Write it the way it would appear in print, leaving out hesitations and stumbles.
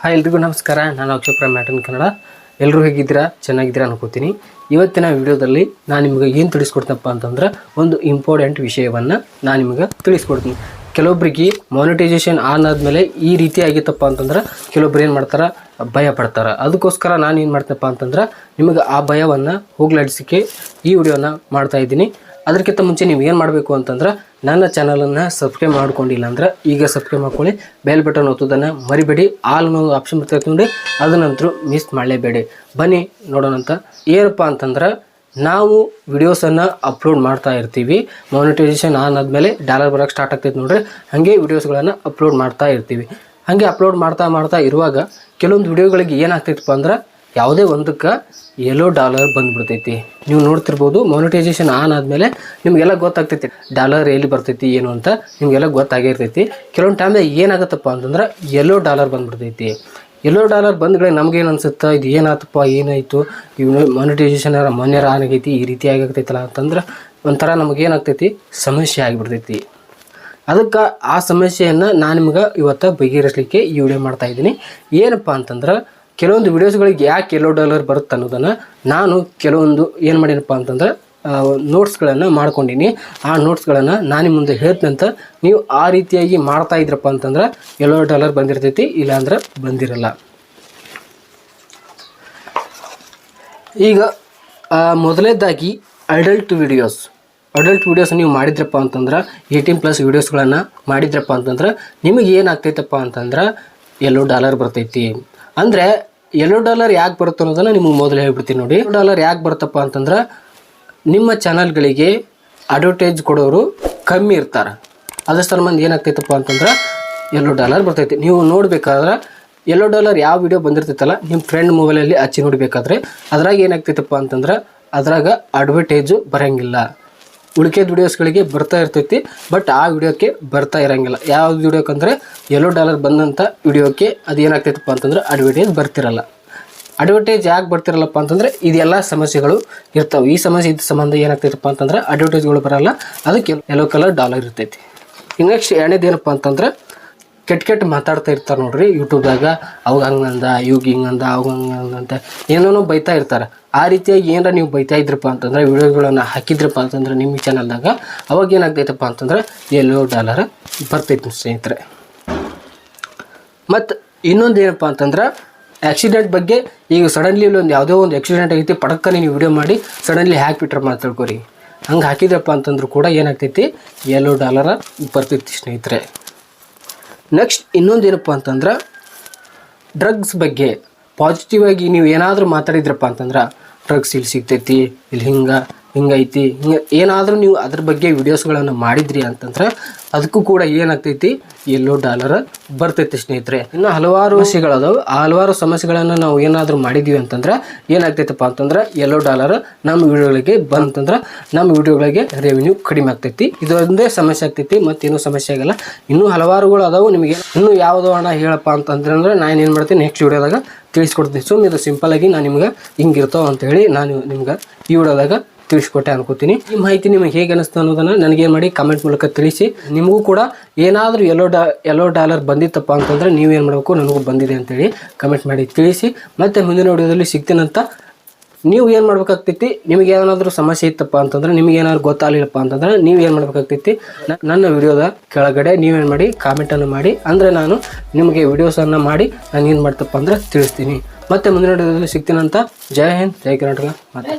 Hi ಎಲ್ರಿಗೂ ನಮಸ್ಕಾರ. ನಾನು ಅಕ್ಷಯ್ ಮ್ಯಾಟನ್ ಕನ್ನಡ. ಎಲ್ಲರೂ ಹೇಗಿದ್ದೀರಾ? ಚೆನ್ನಾಗಿದ್ದೀರಾ ಅನ್ಕೋತೀನಿ. ಇವತ್ತಿನ ವಿಡಿಯೋದಲ್ಲಿ ನಾನು ನಿಮಗೆ ಏನು ತಿಳಿಸ್ಕೊಡ್ತಪ್ಪ ಅಂತಂದ್ರೆ ಒಂದು ಇಂಪಾರ್ಟೆಂಟ್ ವಿಷಯವನ್ನು ನಾನು ನಿಮಗೆ ತಿಳಿಸ್ಕೊಡ್ತೀನಿ. ಕೆಲವೊಬ್ಬರಿಗೆ ಮಾನಿಟೈಸೇಷನ್ ಆನ್ ಆದಮೇಲೆ ಈ ರೀತಿ ಆಗಿತ್ತಪ್ಪ ಅಂತಂದ್ರೆ ಕೆಲವೊಬ್ರು ಏನು ಮಾಡ್ತಾರೆ, ಭಯ ಪಡ್ತಾರೆ. ಅದಕ್ಕೋಸ್ಕರ ನಾನು ಏನು ಮಾಡ್ತೇನಪ್ಪ ಅಂತಂದ್ರೆ ನಿಮಗೆ ಆ ಭಯವನ್ನು ಹೋಗ್ಲಾಡಿಸೋಕ್ಕೆ ಈ ವಿಡಿಯೋನ ಮಾಡ್ತಾಯಿದ್ದೀನಿ. ಅದಕ್ಕಿಂತ ಮುಂಚೆ ನೀವು ಏನು ಮಾಡಬೇಕು ಅಂತಂದ್ರೆ ನನ್ನ ಚಾನಲನ್ನು ಸಬ್ಸ್ಕ್ರೈಬ್ ಮಾಡ್ಕೊಂಡಿಲ್ಲ ಅಂದ್ರೆ ಈಗ ಸಬ್ಸ್ಕ್ರೈಬ್ ಮಾಡ್ಕೊಳ್ಳಿ. ಬೆಲ್ ಬಟನ್ ಒತ್ತೋದನ್ನು ಮರಿಬೇಡಿ. ಆಲ್ ಅನ್ನೋ ಆಪ್ಷನ್ ಬರ್ತೈತೆ ನೋಡಿ, ಅದನ್ನಂತರೂ ಮಿಸ್ ಮಾಡಲೇಬೇಡಿ. ಬನ್ನಿ ನೋಡೋಣಂತ. ಏನಪ್ಪ ಅಂತಂದ್ರೆ ನಾವು ವಿಡಿಯೋಸನ್ನು ಅಪ್ಲೋಡ್ ಮಾಡ್ತಾ ಇರ್ತೀವಿ. ಮಾನಿಟೈಸೇಷನ್ ಆನ್ ಆದಮೇಲೆ ಡಾಲರ್ ಬರೋಕ್ಕೆ ಸ್ಟಾರ್ಟ್ ಆಗ್ತೈತೆ ನೋಡ್ರಿ. ಹಾಗೆ ವಿಡಿಯೋಸ್ಗಳನ್ನು ಅಪ್ಲೋಡ್ ಮಾಡ್ತಾ ಇರ್ತೀವಿ. ಹಾಗೆ ಅಪ್ಲೋಡ್ ಮಾಡ್ತಾ ಇರುವಾಗ ಕೆಲವೊಂದು ವಿಡಿಯೋಗಳಿಗೆ ಏನಾಗ್ತೈತಪ್ಪ ಅಂದ್ರೆ ಯಾವುದೇ ಒಂದಕ್ಕೆ $1 ಬಂದುಬಿಡ್ತೈತಿ. ನೀವು ನೋಡ್ತಿರ್ಬೋದು, ಮಾನಿಟೈಸೇಷನ್ ಆನ್ ಆದಮೇಲೆ ನಿಮಗೆಲ್ಲ ಗೊತ್ತಾಗ್ತೈತಿ ಡಾಲರ್ ಎಲ್ಲಿ ಬರ್ತೈತಿ ಏನು ಅಂತ ನಿಮಗೆಲ್ಲ ಗೊತ್ತಾಗಿರ್ತೈತಿ. ಕೆಲವೊಂದು ಟೈಮ್ದಾಗ ಏನಾಗುತ್ತಪ್ಪ ಅಂತಂದ್ರೆ $1 ಬಂದುಬಿಡ್ತೈತಿ. $1 ಬಂದ್ಗಳೇ ನಮಗೇನು ಅನ್ಸುತ್ತೆ, ಇದು ಏನಾಯ್ತಪ್ಪ, ಏನಾಯಿತು, ಇವು ಮಾನಿಟೈಸೇಷನ್ ಮೊನ್ನೆ ಆನ್ ಆಗೈತಿ, ಈ ರೀತಿ ಆಗಿರ್ತೈತಲ್ಲ ಅಂತಂದ್ರೆ ಒಂಥರ ನಮಗೇನಾಗ್ತೈತಿ, ಸಮಸ್ಯೆ ಆಗಿಬಿಡ್ತೈತಿ. ಅದಕ್ಕೆ ಆ ಸಮಸ್ಯೆಯನ್ನು ನಾನು ನಿಮ್ಗೆ ಇವತ್ತು ಬಗೆಹರಿಸಲಿಕ್ಕೆ ಈ ವಿಡಿಯೋ ಮಾಡ್ತಾಯಿದ್ದೀನಿ. ಏನಪ್ಪ ಅಂತಂದ್ರೆ ಕೆಲವೊಂದು ವಿಡಿಯೋಸ್ಗಳಿಗೆ ಯಾಕೆ $1 ಬರುತ್ತೆ ಅನ್ನೋದನ್ನು ನಾನು ಕೆಲವೊಂದು ಏನು ಮಾಡೀನಪ್ಪ ಅಂತಂದ್ರೆ ನೋಟ್ಸ್ಗಳನ್ನು ಮಾಡ್ಕೊಂಡೀನಿ. ಆ ನೋಟ್ಸ್ಗಳನ್ನು ನಾನು ಮುಂದೆ ಹೇಳ್ತಂತ ನೀವು ಆ ರೀತಿಯಾಗಿ ಮಾಡ್ತಾ ಇದ್ರಪ್ಪ ಅಂತಂದ್ರೆ $1 ಬಂದಿರ್ತೈತಿ, ಇಲ್ಲಾಂದ್ರೆ ಬಂದಿರಲ್ಲ. ಈಗ ಮೊದಲನೇದಾಗಿ ಅಡಲ್ಟ್ ವಿಡಿಯೋಸ್ ನೀವು ಮಾಡಿದ್ರಪ್ಪ ಅಂತಂದ್ರೆ 18+ ವಿಡಿಯೋಸ್ಗಳನ್ನು ಮಾಡಿದ್ರಪ್ಪ ಅಂತಂದ್ರೆ ನಿಮಗೆ ಏನಾಗ್ತೈತಪ್ಪ ಅಂತಂದ್ರೆ $1 ಬರ್ತೈತಿ. ಅಂದರೆ $1 ಯಾಕೆ ಬರುತ್ತೆ ಅನ್ನೋದನ್ನು ನಿಮಗೆ ಮೊದಲು ಹೇಳ್ಬಿಡ್ತೀನಿ ನೋಡಿ. $1 ಯಾಕೆ ಬರುತ್ತಪ್ಪ ಅಂತಂದ್ರೆ ನಿಮ್ಮ ಚಾನಲ್ಗಳಿಗೆ ಅಡ್ವರ್ಟೈಸ್ ಕೊಡೋರು ಕಮ್ಮಿ ಇರ್ತಾರೆ. ಅದ್ರ ಸಂಬಂಧ ಏನಾಗ್ತೈತಪ್ಪ ಅಂತಂದ್ರೆ $1 ಬರ್ತೈತಿ. ನೀವು ನೋಡಬೇಕಾದ್ರೆ $1 ಯಾವ ವಿಡಿಯೋ ಬಂದಿರ್ತೈತಲ್ಲ ನಿಮ್ಮ ಫ್ರೆಂಡ್ ಮೊಬೈಲಲ್ಲಿ ಹಚ್ಚಿ ನೋಡಬೇಕಾದ್ರೆ ಅದ್ರಾಗ ಏನಾಗ್ತೈತಪ್ಪ ಅಂತಂದ್ರೆ ಅದ್ರಾಗ ಅಡ್ವರ್ಟೈಸು ಬರೋಂಗಿಲ್ಲ. ಉಳಿಕೆದ ವಿಡಿಯೋಸ್ಗಳಿಗೆ ಬರ್ತಾ ಇರ್ತೈತಿ, ಬಟ್ ಆ ವಿಡಿಯೋಕ್ಕೆ ಬರ್ತಾ ಇರೋಂಗಿಲ್ಲ. ಯಾವ ವಿಡಿಯೋಕ್ಕೆ ಅಂದರೆ $1 ಬಂದಂಥ ವಿಡಿಯೋಕ್ಕೆ ಅದು ಏನಾಗ್ತೈತಪ್ಪ ಅಂತಂದ್ರೆ ಅಡ್ವರ್ಟೈಸ್ ಬರ್ತಿರಲ್ಲ. ಅಡ್ವರ್ಟೈಸ್ ಯಾಕೆ ಬರ್ತಿರಲ್ಲಪ್ಪ ಅಂತಂದರೆ ಇದೆಲ್ಲ ಸಮಸ್ಯೆಗಳು ಇರ್ತಾವೆ. ಈ ಸಮಸ್ಯೆ ಇದ್ದ ಸಂಬಂಧ ಏನಾಗ್ತೈತಪ್ಪ ಅಂತಂದ್ರೆ ಅಡ್ವರ್ಟೈಸ್ಗಳು ಬರೋಲ್ಲ, ಅದಕ್ಕೆ $1 ಇರ್ತೈತಿ. ಇನ್ನು ನೆಕ್ಸ್ಟ್ ಎರಡನೇದೇನಪ್ಪ ಅಂತಂದ್ರೆ ಕೆಟ್ಟ ಮಾತಾಡ್ತಾ ಇರ್ತಾರೆ ನೋಡ್ರಿ ಯೂಟ್ಯೂಬ್ದಾಗ. ಅವಾಗ ಹಂಗಂದ, ಇವಾಗ ಹಿಂಗಂದ, ಅವಾಗ ಹಂಗಂತ ಏನೇನೋ ಬೈತಾ ಇರ್ತಾರೆ. ಆ ರೀತಿಯಾಗಿ ಏನಾರ ನೀವು ಬೈತಾ ಇದ್ರಪ್ಪ ಅಂತಂದ್ರೆ ವಿಡಿಯೋಗಳನ್ನು ಹಾಕಿದ್ರಪ್ಪ ಅಂತಂದ್ರೆ ನಿಮ್ಮ ಚಾನಲ್ದಾಗ ಅವಾಗ ಏನಾಗ್ತೈತಪ್ಪ ಅಂತಂದ್ರೆ $1 ಬರ್ತೈತಿ ಸ್ನೇಹಿತರೆ. ಮತ್ತು ಇನ್ನೊಂದು ಏನಪ್ಪ ಅಂತಂದ್ರೆ ಆಕ್ಸಿಡೆಂಟ್ ಬಗ್ಗೆ. ಈಗ ಸಡನ್ಲಿ ಒಂದು ಯಾವುದೋ ಒಂದು ಆಕ್ಸಿಡೆಂಟ್ ಆಗೈತಿ, ಪಡಕ್ಕನೆ ನೀವು ವಿಡಿಯೋ ಮಾಡಿ ಸಡನ್ಲಿ ಹಾಕಿಬಿಟ್ರಪ್ಪ ಅಂತ ತಿಳ್ಕೊರಿ. ಹಂಗೆ ಹಾಕಿದ್ರಪ್ಪ ಅಂತಂದ್ರೂ ಕೂಡ ಏನಾಗ್ತೈತಿ, $1 ಬರ್ತೈತಿ ಸ್ನೇಹಿತರೆ. ನೆಕ್ಸ್ಟ್ ಇನ್ನೊಂದು ಏನಪ್ಪ ಅಂತಂದ್ರೆ ಡ್ರಗ್ಸ್ ಬಗ್ಗೆ ಪಾಸಿಟಿವ್ ಆಗಿ ನೀವು ಏನಾದರೂ ಮಾತಾಡಿದ್ರಪ್ಪ ಅಂತಂದ್ರೆ ಡ್ರಗ್ಸ್ ಇಲ್ಲಿ ಸಿಗ್ತೈತಿ, ಇಲ್ಲಿ ಹಿಂಗೈತಿ, ಹಿಂಗೆ ಏನಾದರೂ ನೀವು ಅದ್ರ ಬಗ್ಗೆ ವಿಡಿಯೋಸ್ಗಳನ್ನು ಮಾಡಿದ್ರಿ ಅಂತಂದ್ರೆ ಅದಕ್ಕೂ ಕೂಡ ಏನಾಗ್ತೈತಿ, $1 ಬರ್ತೈತಿ ಸ್ನೇಹಿತರೆ. ಇನ್ನು ಹಲವಾರು ವಿಷಯಗಳದಾವೆ. ಆ ಹಲವಾರು ಸಮಸ್ಯೆಗಳನ್ನು ನಾವು ಏನಾದರೂ ಮಾಡಿದ್ದೀವಿ ಅಂತಂದ್ರೆ ಏನಾಗ್ತೈತಪ್ಪ ಅಂತಂದ್ರೆ $1 ನಮ್ಮ ವಿಡಿಯೋಗಳಿಗೆ ಬಂತಂದ್ರೆ ನಮ್ಮ ವಿಡಿಯೋಗಳಿಗೆ ರೆವೆನ್ಯೂ ಕಡಿಮೆ ಆಗ್ತೈತಿ. ಇದೊಂದೇ ಸಮಸ್ಯೆ ಆಗ್ತೈತಿ, ಮತ್ತೇನೂ ಸಮಸ್ಯೆ ಆಗಲ್ಲ. ಇನ್ನೂ ಹಲವಾರುಗಳು ಅದಾವೆ. ನಿಮಗೆ ಇನ್ನೂ ಯಾವುದೋ ಹಣ ಹೇಳಪ್ಪ ಅಂತಂದ್ರೆ ನಾನು ಏನು ಮಾಡ್ತೀನಿ ನೆಕ್ಸ್ಟ್ ವಿಡಿಯೋದಾಗ ತಿಳಿಸ್ಕೊಡ್ತೀನಿ. ಇದು ಸಿಂಪಲ್ಲಾಗಿ ನಾನು ನಿಮ್ಗೆ ಹಿಂಗಿರ್ತಾವೆ ಅಂತೇಳಿ ನಾನು ನಿಮ್ಗೆ ಈ ವಿಡಿಯೋದಾಗ ತಿಳಿಸ್ಕೊಟ್ಟೆ ಅನ್ಕೋತೀನಿ. ಈ ಮಾಹಿತಿ ನಿಮಗೆ ಹೇಗೆ ಅನಿಸ್ತು ಅನ್ನೋದನ್ನು ನನಗೇನು ಮಾಡಿ ಕಮೆಂಟ್ ಮೂಲಕ ತಿಳಿಸಿ. ನಿಮಗೂ ಕೂಡ ಏನಾದರೂ $1 ಬಂದಿತ್ತಪ್ಪ ಅಂತಂದ್ರೆ ನೀವೇನು ಮಾಡಬೇಕು, ನನಗೂ ಬಂದಿದೆ ಅಂತೇಳಿ ಕಮೆಂಟ್ ಮಾಡಿ ತಿಳಿಸಿ. ಮತ್ತು ಮುಂದಿನ ವಿಡಿಯೋದಲ್ಲಿ ಸಿಗ್ತೀನಂತ. ನೀವು ಏನು ಮಾಡ್ಬೇಕಾಗ್ತೈತಿ, ನಿಮಗೆ ಏನಾದರೂ ಸಮಸ್ಯೆ ಇತ್ತಪ್ಪ ಅಂತಂದ್ರೆ, ನಿಮಗೆ ಏನಾದ್ರು ಗೊತ್ತಾಗಲಿಲ್ಲಪ್ಪ ಅಂತಂದ್ರೆ ನೀವು ಏನು ಮಾಡ್ಬೇಕಾಗ್ತೈತಿ, ನನ್ನ ವಿಡಿಯೋದ ಕೆಳಗಡೆ ನೀವೇನು ಮಾಡಿ ಕಾಮೆಂಟನ್ನು ಮಾಡಿ. ಅಂದರೆ ನಾನು ನಿಮಗೆ ವಿಡಿಯೋಸನ್ನು ಮಾಡಿ ನಾನು ಏನು ಮಾಡ್ತಪ್ಪ ಅಂದ್ರೆ ತಿಳಿಸ್ತೀನಿ. ಮತ್ತು ಮುಂದಿನ ವಿಡಿಯೋದಲ್ಲಿ ಸಿಗ್ತೀನಂತ. ಜೈ ಹಿಂದ್, ಜೈ ಕರ್ನಾಟಕ. ಮತ್ತೆ